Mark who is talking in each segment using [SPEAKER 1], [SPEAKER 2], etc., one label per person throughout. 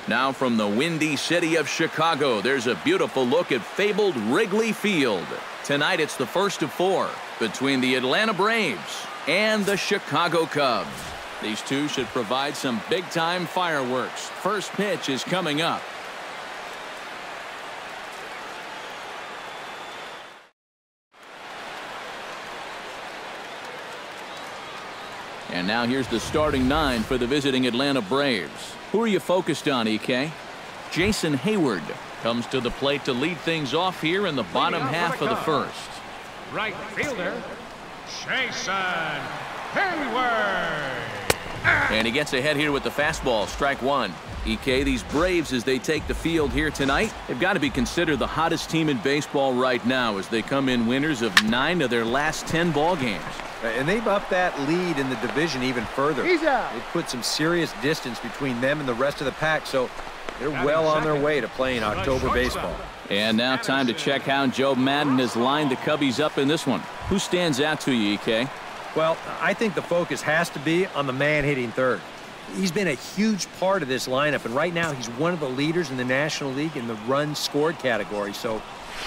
[SPEAKER 1] Now from the windy city of Chicago, there's a beautiful look at fabled Wrigley Field. Tonight it's the first of 4 between the Atlanta Braves and the Chicago Cubs. These two should provide some big-time fireworks. First pitch is coming up. And now here's the starting 9 for the visiting Atlanta Braves. Who are you focused on, EK? Jason Hayward comes to the plate to lead things off here in the bottom half of the first.
[SPEAKER 2] Right fielder, Jason Hayward.
[SPEAKER 1] And he gets ahead here with the fastball, strike 1. EK, these Braves, as they take the field here tonight, they've got to be considered the hottest team in baseball right now as they come in winners of 9 of their last 10 ball games.
[SPEAKER 3] And they've upped that lead in the division even further. They've put some serious distance between them and the rest of the pack, so they're well on their way to playing October baseball.
[SPEAKER 1] And now time to check how Joe Madden has lined the Cubbies up in this one. Who stands out to you, EK?
[SPEAKER 3] Well, I think the focus has to be on the man hitting third. He's been a huge part of this lineup, and right now he's one of the leaders in the National League in the runs scored category, so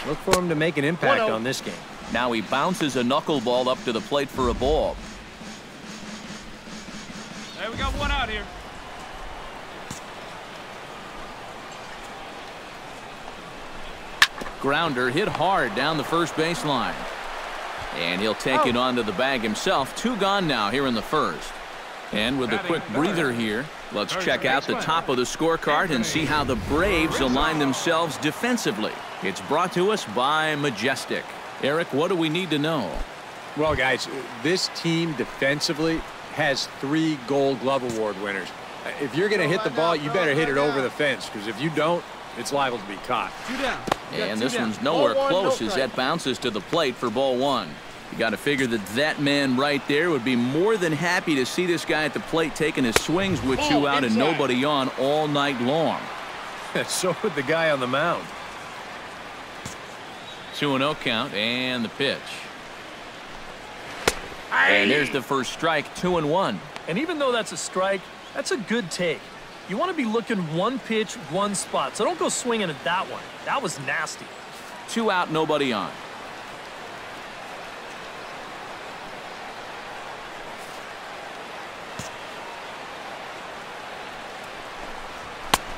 [SPEAKER 3] look for him to make an impact on this game.
[SPEAKER 1] Now he bounces a knuckleball up to the plate for a ball.
[SPEAKER 2] Hey, we got one out here.
[SPEAKER 1] Grounder hit hard down the first baseline. And he'll take it onto the bag himself. 2 gone now here in the first. And with a quick breather here, let's check out the top of the scorecard and see how the Braves align themselves defensively. It's brought to us by Majestic. Eric, what do we need to know?
[SPEAKER 4] Well, guys, this team defensively has 3 Gold Glove Award winners. If you're going to hit the ball, you better hit it over the fence, because if you don't, it's liable to be caught.
[SPEAKER 2] 2 down.
[SPEAKER 1] And this one's nowhere close as that bounces to the plate for ball 1. You got to figure that man right there would be more than happy to see this guy at the plate taking his swings with 2 out and nobody on all night long.
[SPEAKER 3] So would the guy on the mound.
[SPEAKER 1] 2-0 count and the pitch. And there's the first strike, 2-1.
[SPEAKER 5] And even though that's a strike, that's a good take. You want to be looking 1 pitch, 1 spot. So don't go swinging at that one. That was nasty.
[SPEAKER 1] 2 out, nobody on.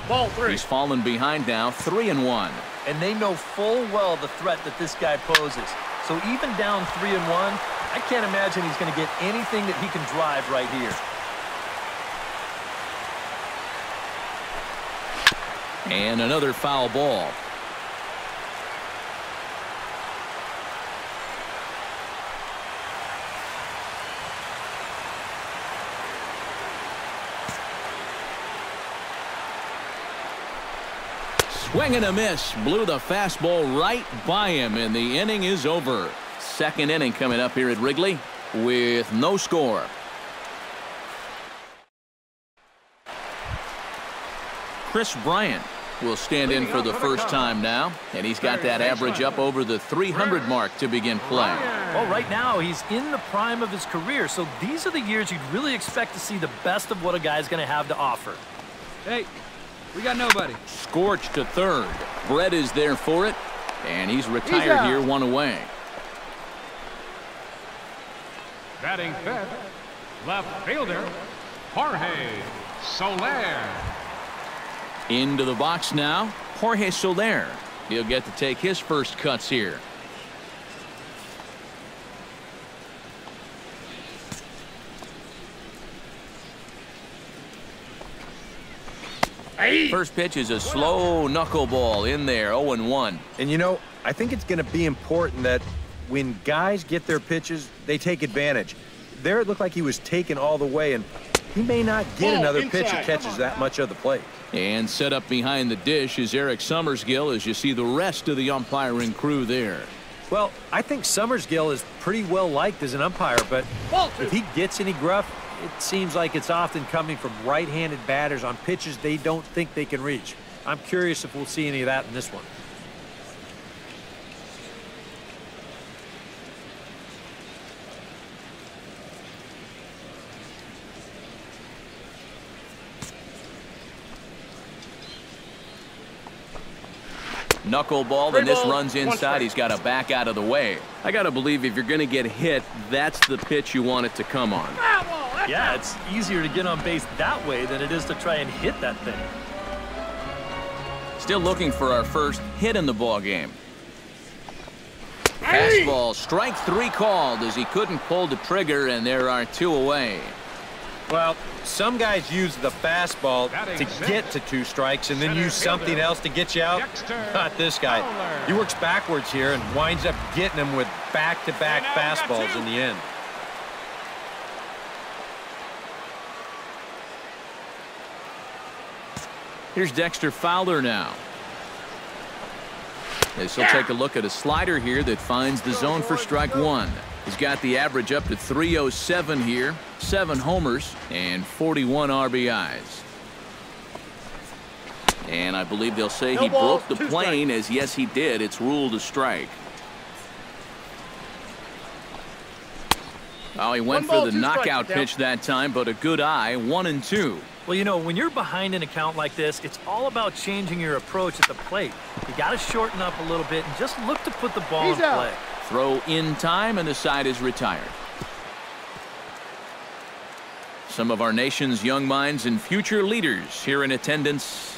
[SPEAKER 2] Ball 3.
[SPEAKER 1] He's fallen behind now, 3-1.
[SPEAKER 5] And they know full well the threat that this guy poses. So even down 3-1, I can't imagine he's going to get anything that he can drive right here.
[SPEAKER 1] And another foul ball. Swing and a miss. Blew the fastball right by him, and the inning is over. Second inning coming up here at Wrigley with no score. Chris Bryant will stand in for the first time now, and he's got that average up over the 300 mark to begin play.
[SPEAKER 5] Well, right now he's in the prime of his career, so these are the years you'd really expect to see the best of what a guy's going to have to offer.
[SPEAKER 2] Hey, we got nobody.
[SPEAKER 1] Scorched to third. Brett is there for it, and he's retired here, 1 away.
[SPEAKER 2] Batting fifth, left fielder, Jorge Soler.
[SPEAKER 1] Into the box now, Jorge Soler. He'll get to take his first cuts here. First pitch is a slow knuckleball in there, 0-1.
[SPEAKER 3] And you know, I think it's going to be important that when guys get their pitches, they take advantage. There it looked like he was taken all the way, and he may not get another pitch that catches that much of the plate.
[SPEAKER 1] And set up behind the dish is Eric Summersgill as you see the rest of the umpiring crew there.
[SPEAKER 3] Well, I think Summersgill is pretty well liked as an umpire, but if he gets any gruff, it seems like it's often coming from right-handed batters on pitches they don't think they can reach. I'm curious if we'll see any of that in this one.
[SPEAKER 1] Knuckleball, and this runs inside. He's got to back out of the way. I got to believe if you're going to get hit, that's the pitch you want it to come on.
[SPEAKER 5] Yeah, it's easier to get on base that way than it is to try and hit that thing.
[SPEAKER 1] Still looking for our first hit in the ball game. Fastball, strike 3 called as he couldn't pull the trigger, and there are 2 away.
[SPEAKER 3] Well, some guys use the fastball to get to 2 strikes and then use something else to get you out. Not this guy. He works backwards here and winds up getting them with back-to-back fastballs in the end.
[SPEAKER 1] Here's Dexter Fowler now. As he'll take a look at a slider here that finds the zone for strike 1. He's got the average up to 307 here, 7 homers, and 41 RBIs. And I believe they'll say he broke the plane, as yes, he did. It's ruled a strike. Oh, he went for the knockout pitch that time, but a good eye, 1-2.
[SPEAKER 5] Well, you know, when you're behind an account like this, it's all about changing your approach at the plate. You got to shorten up a little bit and just look to put the ball in play.
[SPEAKER 1] Throw in time, and the side is retired. Some of our nation's young minds and future leaders here in attendance.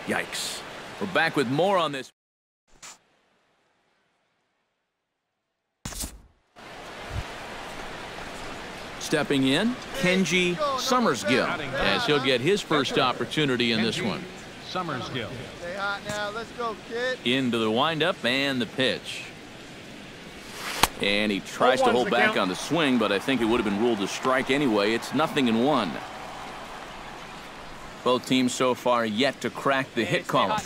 [SPEAKER 1] Yikes. We're back with more on this. Stepping in, Kenji Summersgill, as he'll get his first opportunity in this one.
[SPEAKER 2] Summersgill.
[SPEAKER 6] Stay hot now. Let's go, kid.
[SPEAKER 1] Into the windup and the pitch. And he tries to hold back on the swing, but I think it would have been ruled a strike anyway. It's 0-1. Both teams so far yet to crack the hit column.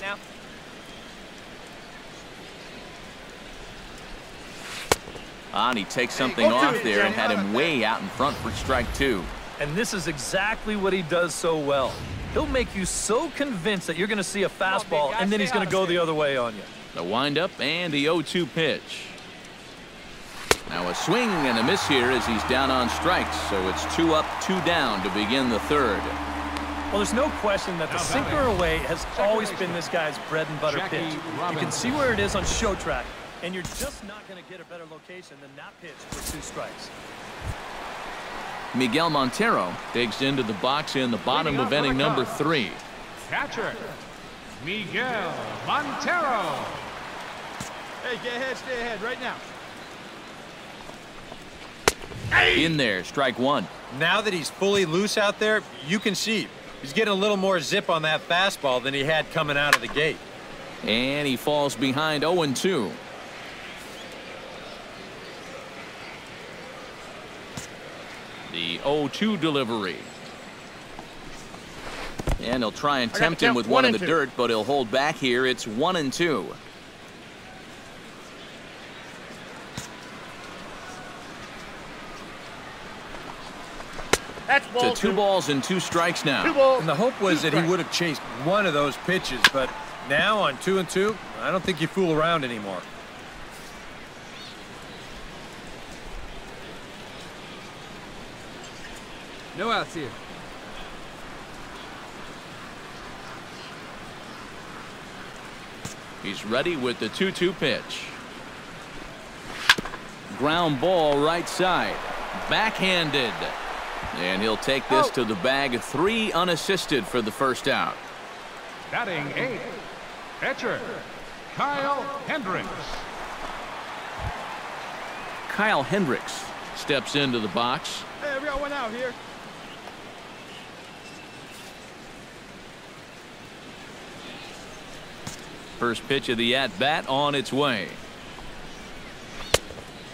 [SPEAKER 1] And he takes something off there and had him way out in front for strike 2.
[SPEAKER 5] And this is exactly what he does so well. He'll make you so convinced that you're going to see a fastball, and then he's going to go the other way on you.
[SPEAKER 1] The windup and the 0-2 pitch. Now a swing and a miss here as he's down on strikes. So it's 2 up, 2 down to begin the 3rd.
[SPEAKER 5] Well, there's no question that the sinker away has always been this guy's bread and butter pitch. You can see where it is on show track, and you're just not going to get a better location than that pitch for 2 strikes.
[SPEAKER 1] Miguel Montero digs into the box in the bottom of inning number 3.
[SPEAKER 2] Catcher, Miguel Montero.
[SPEAKER 6] Hey, get ahead, stay ahead right now.
[SPEAKER 1] In there, strike 1.
[SPEAKER 3] Now that he's fully loose out there, you can see he's getting a little more zip on that fastball than he had coming out of the gate.
[SPEAKER 1] And he falls behind 0-2. The 0-2 delivery. And he'll try and tempt him with one in the dirt, but he'll hold back here. It's 1-2. To 2 balls and 2 strikes now.
[SPEAKER 3] And the hope was that he would have chased one of those pitches, but now on 2-2, I don't think you fool around anymore.
[SPEAKER 2] No outs here.
[SPEAKER 1] He's ready with the 2-2 pitch. Ground ball right side. Backhanded. And he'll take this to the bag. 3 unassisted for the first out.
[SPEAKER 2] Batting 8th, pitcher, Kyle Hendricks.
[SPEAKER 1] Kyle Hendricks steps into the box.
[SPEAKER 6] Hey, we got one out here.
[SPEAKER 1] First pitch of the at-bat on its way.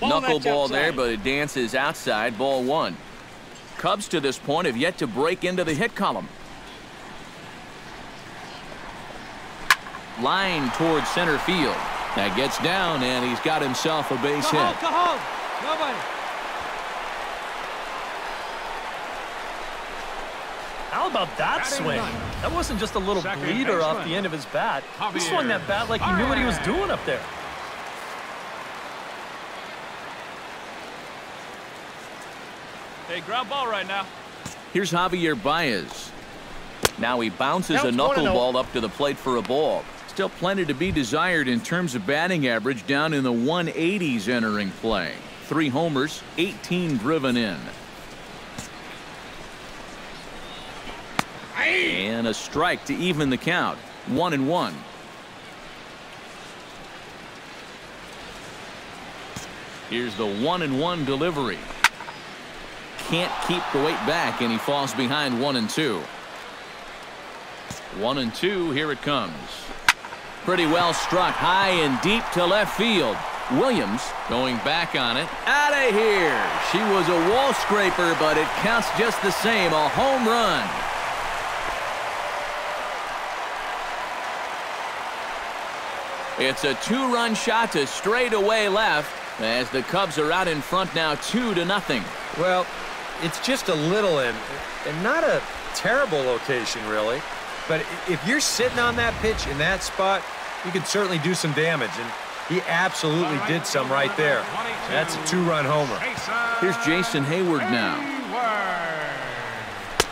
[SPEAKER 1] Knuckleball there, but it dances outside. Ball 1. Cubs to this point have yet to break into the hit column. Line towards center field. That gets down, and he's got himself a base hit.
[SPEAKER 2] Go home. Nobody.
[SPEAKER 5] How about that swing? That wasn't just a little bleeder off the end of his bat. He swung that bat like he knew what he was doing up there.
[SPEAKER 2] Hey, ground ball right now.
[SPEAKER 1] Here's Javier Baez. Now he bounces a knuckleball up to the plate for a ball. Still plenty to be desired in terms of batting average, down in the 180s entering play. 3 homers, 18 driven in. And a strike to even the count. 1-1. Here's the 1-1 delivery. Can't keep the weight back, and he falls behind 1-2. 1-2, here it comes. Pretty well struck high and deep to left field. Williams going back on it. Out of here. She was a wall scraper, but it counts just the same. A home run. It's a 2-run shot to straightaway left as the Cubs are out in front now 2-0.
[SPEAKER 3] Well, it's just a little and not a terrible location, really. But if you're sitting on that pitch in that spot, you can certainly do some damage. And he absolutely did some right there. That's a 2-run homer.
[SPEAKER 1] Here's Jason Hayward now.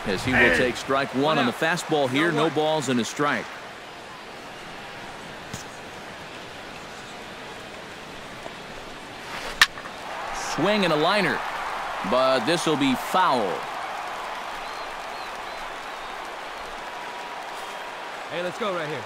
[SPEAKER 1] As he will take strike 1 on the fastball here. No balls and a strike. Swing and a liner, but this will be foul.
[SPEAKER 2] Hey, let's go right here.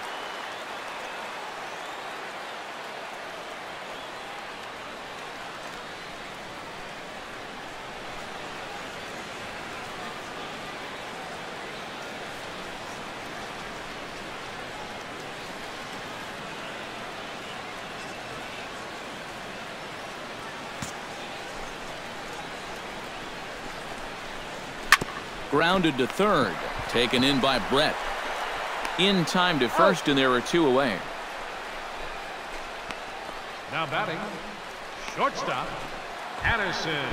[SPEAKER 1] Grounded to third. Taken in by Brett. In time to first, and there are 2 away.
[SPEAKER 2] Now batting, shortstop, Addison.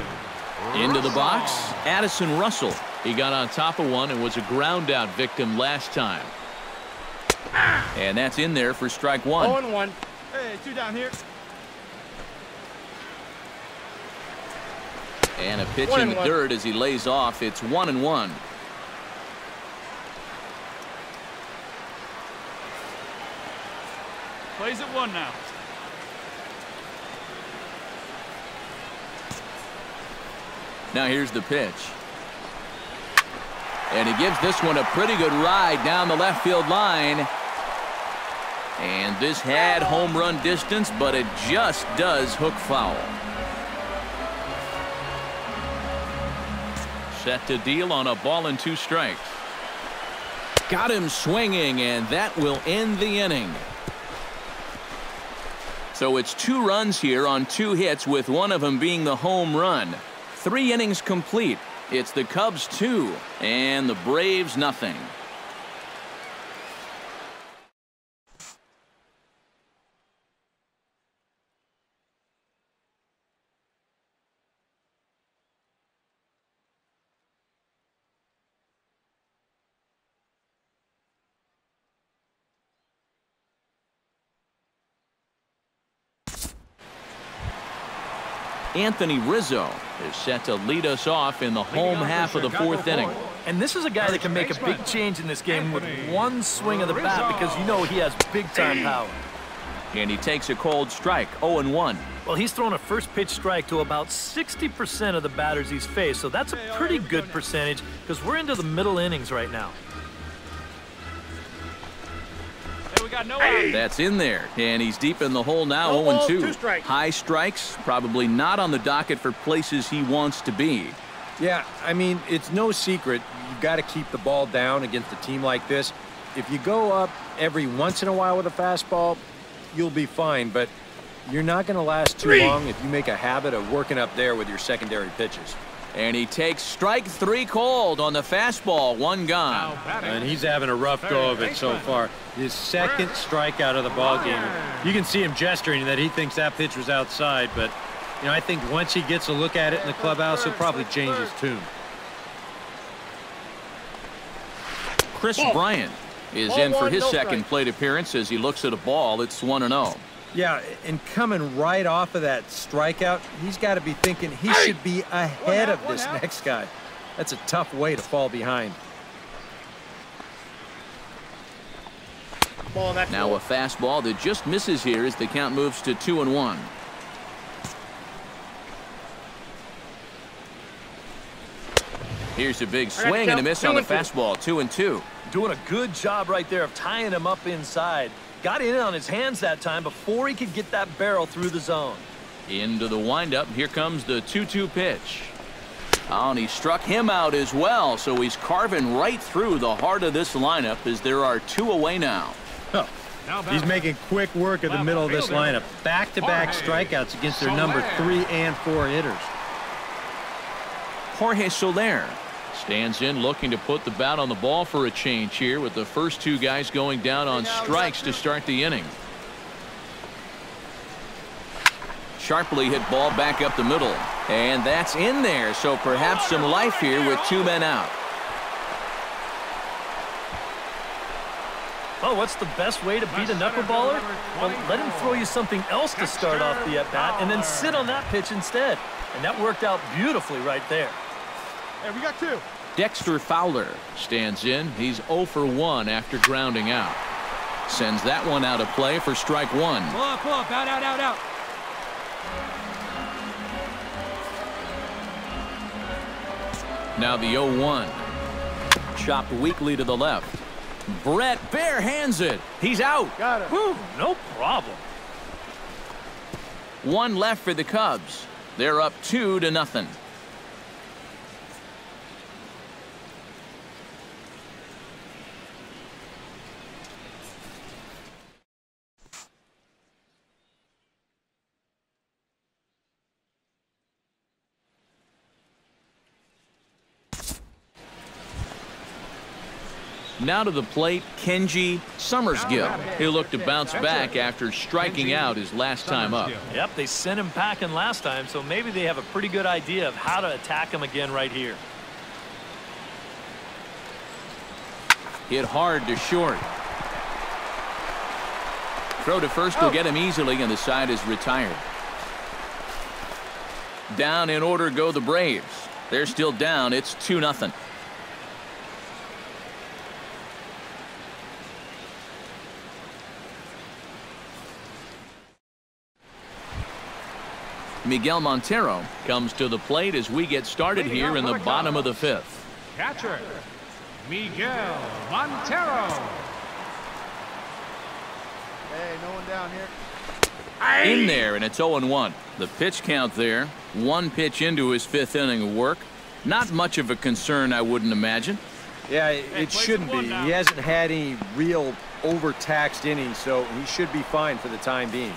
[SPEAKER 1] Into the box, Addison Russell. He got on top of one and was a ground out victim last time. And that's in there for strike 1.
[SPEAKER 6] 0-1. Hey, 2 down here.
[SPEAKER 1] And a pitch in the dirt as he lays off. It's 1-1.
[SPEAKER 2] Plays at 1 now.
[SPEAKER 1] Now here's the pitch. And he gives this one a pretty good ride down the left field line. And this had home run distance, but it just does hook foul. Set to deal on a ball and 2 strikes. Got him swinging, and that will end the inning. So it's 2 runs here on 2 hits, with one of them being the home run. 3 innings complete. It's the Cubs 2 and the Braves nothing. Anthony Rizzo is set to lead us off in the home half of the 4th inning.
[SPEAKER 5] And this is a guy that can make a big change in this game with one swing of the bat, because you know he has big-time power.
[SPEAKER 1] And he takes a cold strike, 0-1.
[SPEAKER 5] Well, he's thrown a first pitch strike to about 60% of the batters he's faced, so that's a pretty good percentage because we're into the middle innings right now.
[SPEAKER 2] We got no out.
[SPEAKER 1] That's in there, and he's deep in the hole now. 0-2. High strikes, probably not on the docket for places he wants to be.
[SPEAKER 3] Yeah, I mean, it's no secret you've got to keep the ball down against a team like this. If you go up every once in a while with a fastball, you'll be fine, but you're not going to last too long if you make a habit of working up there with your secondary pitches.
[SPEAKER 1] And he takes strike 3 cold on the fastball. 1 gone.
[SPEAKER 3] And he's having a rough go of it so far. His 2nd strikeout of the ball game. You can see him gesturing that he thinks that pitch was outside, but you know, I think once he gets a look at it in the clubhouse, he'll probably change his tune.
[SPEAKER 1] Chris Bryant is in for his 2nd plate appearance as he looks at a ball. It's 1-0.
[SPEAKER 3] Yeah, and coming right off of that strikeout, he's got to be thinking he should be ahead of this next guy. That's a tough way to fall behind.
[SPEAKER 1] Now a fastball that just misses here as the count moves to 2-1. Here's a big swing and a miss on the fastball. 2-2.
[SPEAKER 5] Doing a good job right there of tying him up inside. Got in on his hands that time before he could get that barrel through the zone.
[SPEAKER 1] Into the windup. Here comes the 2-2 pitch. Oh, and he struck him out as well. So he's carving right through the heart of this lineup as there are 2 away now.
[SPEAKER 3] Oh, he's making quick work of the middle of this lineup. Back-to-back strikeouts against their number 3 and 4 hitters.
[SPEAKER 1] Jorge Soler stands in looking to put the bat on the ball for a change here with the first 2 guys going down on strikes to start the inning. Sharply hit ball back up the middle. And that's in there. So perhaps some life here with 2 men out.
[SPEAKER 5] Oh, what's the best way to beat a knuckleballer? Well, let him throw you something else to start off the at-bat and then sit on that pitch instead. And that worked out beautifully right there.
[SPEAKER 6] Hey, we got 2.
[SPEAKER 1] Dexter Fowler stands in. He's 0 for 1 after grounding out. Sends that one out of play for strike 1.
[SPEAKER 2] Pull up, out.
[SPEAKER 1] Now the 0-1. Chopped weakly to the left. Brett bare hands it. He's out.
[SPEAKER 6] Got it.
[SPEAKER 5] Whew, no problem.
[SPEAKER 1] 1 left for the Cubs. They're up 2-0. Now to the plate, Kenji Summersgill. He'll look to bounce back after striking out his last time up.
[SPEAKER 5] Yep, they sent him packing last time, so maybe they have a pretty good idea of how to attack him again right here.
[SPEAKER 1] Hit hard to short. Throw to first will get him easily, and the side is retired. Down in order go the Braves. They're still down. It's 2-0. Miguel Montero comes to the plate as we get started here in the bottom of the 5th.
[SPEAKER 2] Catcher, Miguel Montero.
[SPEAKER 6] Hey, no one down here.
[SPEAKER 1] In there, and it's 0-1. The pitch count there. 1 pitch into his 5th inning of work. Not much of a concern, I wouldn't imagine.
[SPEAKER 3] Yeah, it shouldn't be. He hasn't had any real overtaxed innings, so he should be fine for the time being.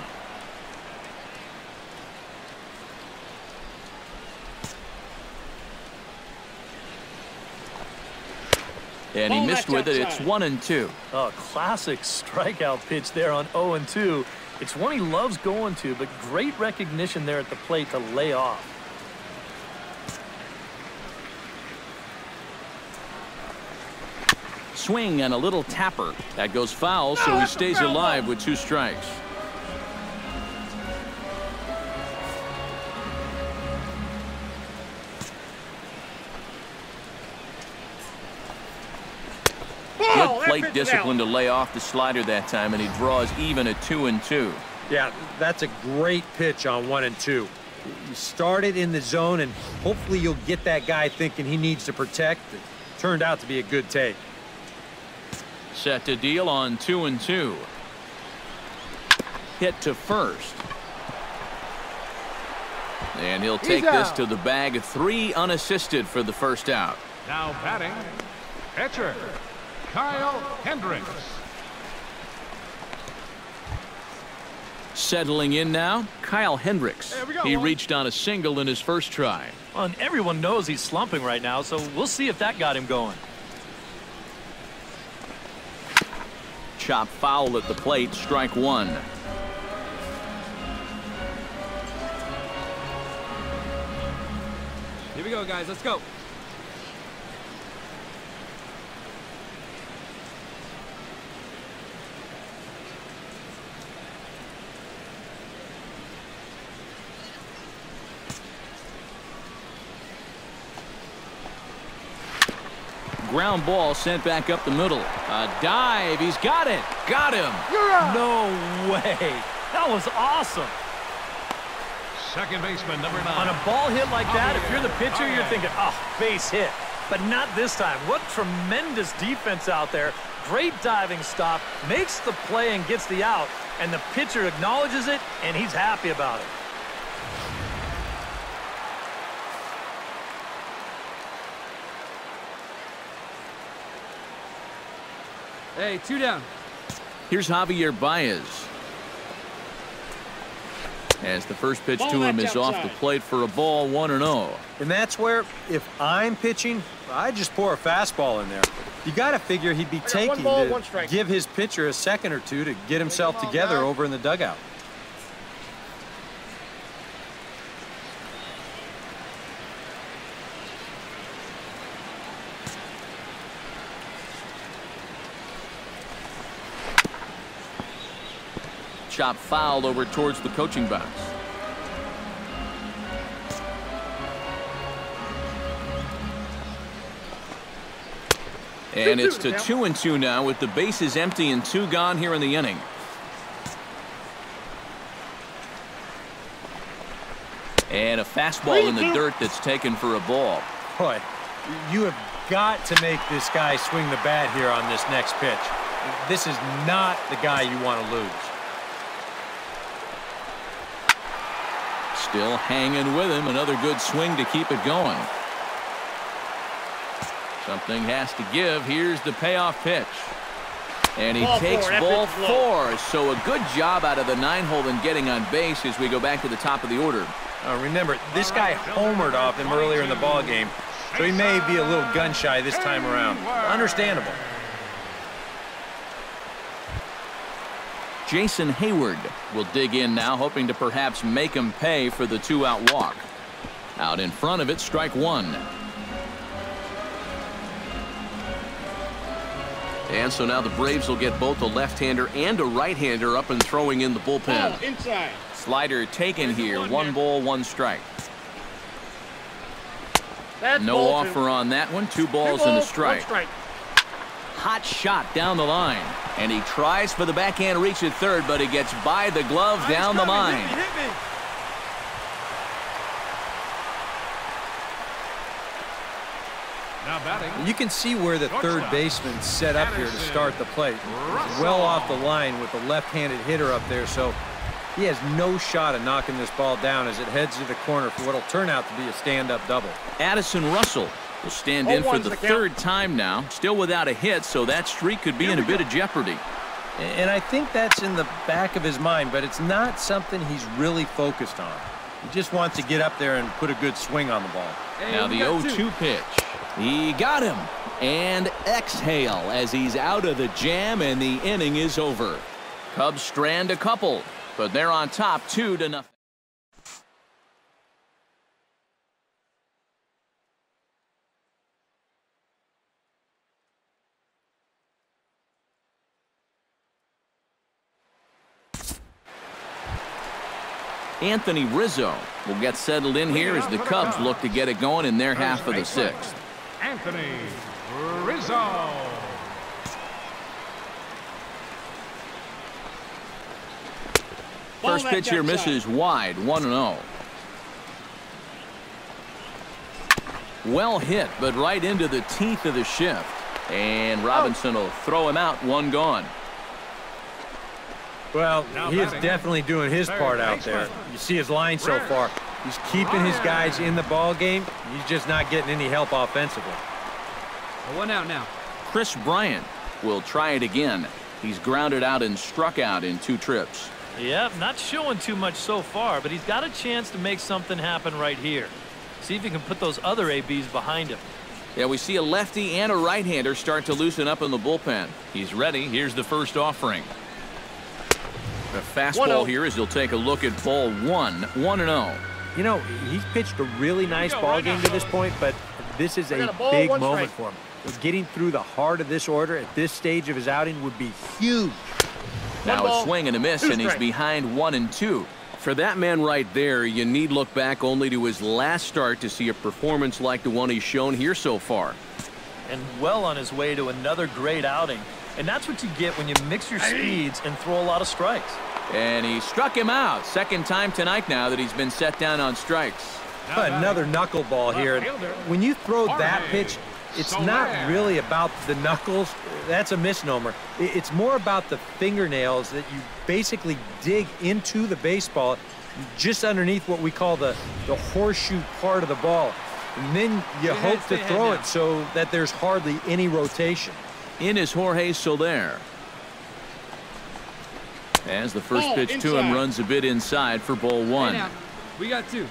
[SPEAKER 1] And he missed with it. It's 1-2.
[SPEAKER 5] Oh, classic strikeout pitch there on 0-2. It's one he loves going to, but great recognition there at the plate to lay off.
[SPEAKER 1] Swing and a little tapper. That goes foul, so he stays alive with 2 strikes. Good plate discipline to lay off the slider that time, and he draws even at 2-2.
[SPEAKER 3] Yeah, that's a great pitch on 1-2. You start it in the zone, and hopefully you'll get that guy thinking he needs to protect. It turned out to be a good take.
[SPEAKER 1] Set to deal on 2-2. Hit to first. And he'll take this to the bag. 3 unassisted for the first out.
[SPEAKER 2] Now batting, pitcher, Kyle Hendricks.
[SPEAKER 1] Settling in now, Kyle Hendricks. He reached on a single in his first try.
[SPEAKER 5] Well, and everyone knows he's slumping right now, so we'll see if that got him going.
[SPEAKER 1] Chop foul at the plate, strike 1.
[SPEAKER 2] Here we go, guys. Let's go.
[SPEAKER 1] ground ball sent back up the middle. A dive. He's got it. Got him.
[SPEAKER 5] No way. That was awesome.
[SPEAKER 2] Second baseman, number 9.
[SPEAKER 5] On a ball hit like that, if you're the pitcher, you're thinking, oh, base hit. But not this time. What tremendous defense out there. Great diving stop. Makes the play and gets the out. And the pitcher acknowledges it, and he's happy about it.
[SPEAKER 2] Hey, 2 down.
[SPEAKER 1] Here's Javier Baez. As the first pitch to him is off the plate for a ball, 1-0.
[SPEAKER 3] And that's where, if I'm pitching, I just pour a fastball in there. You got to figure he'd be taking to give his pitcher a second or two to get himself together over in the dugout.
[SPEAKER 1] Chop fouled over towards the coaching box. And it's to 2-2 now with the bases empty and 2 gone here in the inning. And a fastball in the dirt that's taken for a ball.
[SPEAKER 3] Boy, you have got to make this guy swing the bat here on this next pitch. This is not the guy you want to lose.
[SPEAKER 1] Still hanging with him. Another good swing to keep it going. Something has to give. Here's the payoff pitch. And he takes ball 4. So a good job out of the 9-hole in getting on base as we go back to the top of the order.
[SPEAKER 3] Remember, this guy homered off him earlier in the ball game, so he may be a little gun-shy this time around. Understandable.
[SPEAKER 1] Jason Hayward will dig in now, hoping to perhaps make him pay for the 2-out walk. Out in front of it, strike 1. And so now the Braves will get both a left-hander and a right-hander up and throwing in the bullpen.
[SPEAKER 6] Inside.
[SPEAKER 1] Slider taken here. 1 ball, 1 strike.
[SPEAKER 6] That's
[SPEAKER 1] no offer on that one. 2 balls and a strike. Hot shot down the line. And he tries for the backhand reach at third, but he gets by the glove down the line.
[SPEAKER 6] Hit me.
[SPEAKER 2] Now batting.
[SPEAKER 3] You can see where the third baseman set up here to start the plate. He's well off the line with the left-handed hitter up there, so he has no shot at knocking this ball down as it heads to the corner for what will turn out to be a stand-up double.
[SPEAKER 1] Addison Russell will stand in for the 3rd time now, still without a hit, so that streak could be in a bit of jeopardy.
[SPEAKER 3] And I think that's in the back of his mind, but it's not something he's really focused on. He just wants to get up there and put a good swing on the ball.
[SPEAKER 1] Now the 0-2 pitch. He got him. And exhale as he's out of the jam and the inning is over. Cubs strand a couple, but they're on top 2-0. Anthony Rizzo will get settled in here as the Cubs look to get it going in their half of the 6th.
[SPEAKER 2] Anthony Rizzo.
[SPEAKER 1] First pitch here misses wide, 1-0. Well hit, but right into the teeth of the shift. And Robinson will throw him out, 1 gone.
[SPEAKER 3] Well, he is definitely doing his part out there. You see his line so far. He's keeping his guys in the ball game. He's just not getting any help offensively.
[SPEAKER 2] 1 out now.
[SPEAKER 1] Chris Bryant will try it again. He's grounded out and struck out in 2 trips.
[SPEAKER 5] Yeah, not showing too much so far, but he's got a chance to make something happen right here. See if he can put those other ABs behind him.
[SPEAKER 1] Yeah, we see a lefty and a right-hander start to loosen up in the bullpen. He's ready. Here's the first offering. The fastball here as he'll take a look at ball 1, 1-0.
[SPEAKER 3] You know, he's pitched a really nice ball game to this point, but this is a big moment for him. Getting through the heart of this order at this stage of his outing would be huge.
[SPEAKER 1] Now a swing and a miss, and he's behind 1-2. For that man right there, you need look back only to his last start to see a performance like the one he's shown here so far.
[SPEAKER 5] and well on his way to another great outing. And that's what you get when you mix your speeds and throw a lot of strikes.
[SPEAKER 1] And he struck him out. Second time tonight now that he's been set down on strikes.
[SPEAKER 3] Another knuckleball here. When you throw that pitch, it's not really about the knuckles. That's a misnomer. It's more about the fingernails that you basically dig into the baseball just underneath what we call the horseshoe part of the ball. And then you hope to throw it so that there's hardly any rotation.
[SPEAKER 1] In is Jorge Soler. As the first pitch to him runs a bit inside for ball one.
[SPEAKER 2] Hey now, we got two.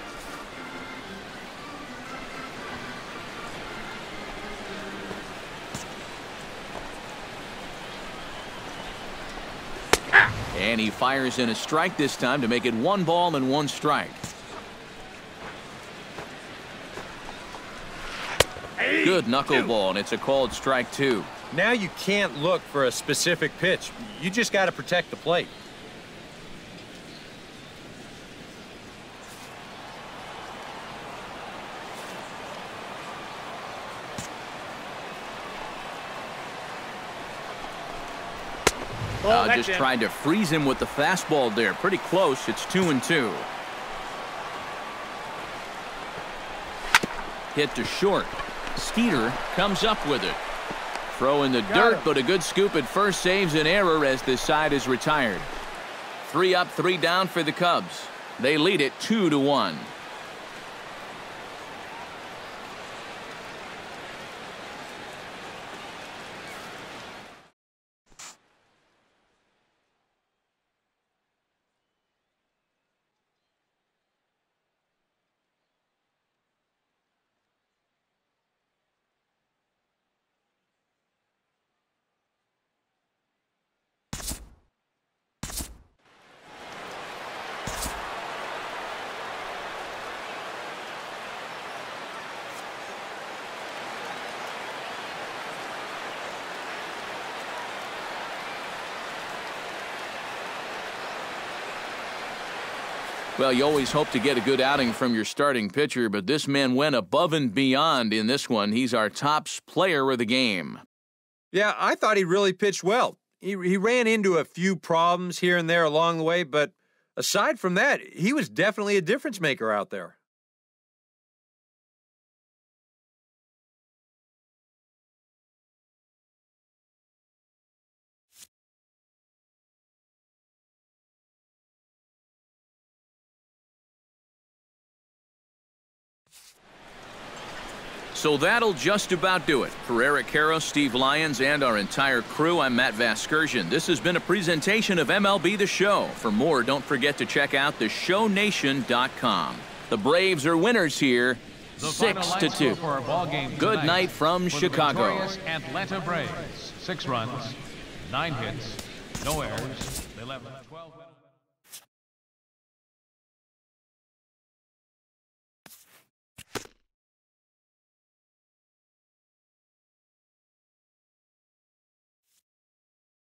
[SPEAKER 1] And he fires in a strike this time to make it 1 ball and 1 strike. Good knuckleball, and it's a called strike 2.
[SPEAKER 3] Now you can't look for a specific pitch. You just got to protect the plate.
[SPEAKER 1] Just tried to freeze him with the fastball there. Pretty close. It's 2-2. Hit to short. Skeeter comes up with it. Throw in the dirt, but a good scoop at first saves an error as this side is retired. 3 up, 3 down for the Cubs. They lead it 2-1. Well, you always hope to get a good outing from your starting pitcher, but this man went above and beyond in this one. He's our top player of the game.
[SPEAKER 3] Yeah, I thought he really pitched well. He ran into a few problems here and there along the way, but aside from that, he was definitely a difference maker out there.
[SPEAKER 1] So that'll just about do it. For Eric Karros, Steve Lyons, and our entire crew, I'm Matt Vasgersian. This has been a presentation of MLB The Show. For more, don't forget to check out theshownation.com. The Braves are winners here, 6-2. Good night from Chicago.
[SPEAKER 2] Atlanta Braves. 6 runs, 9 hits, no errors, 11-12.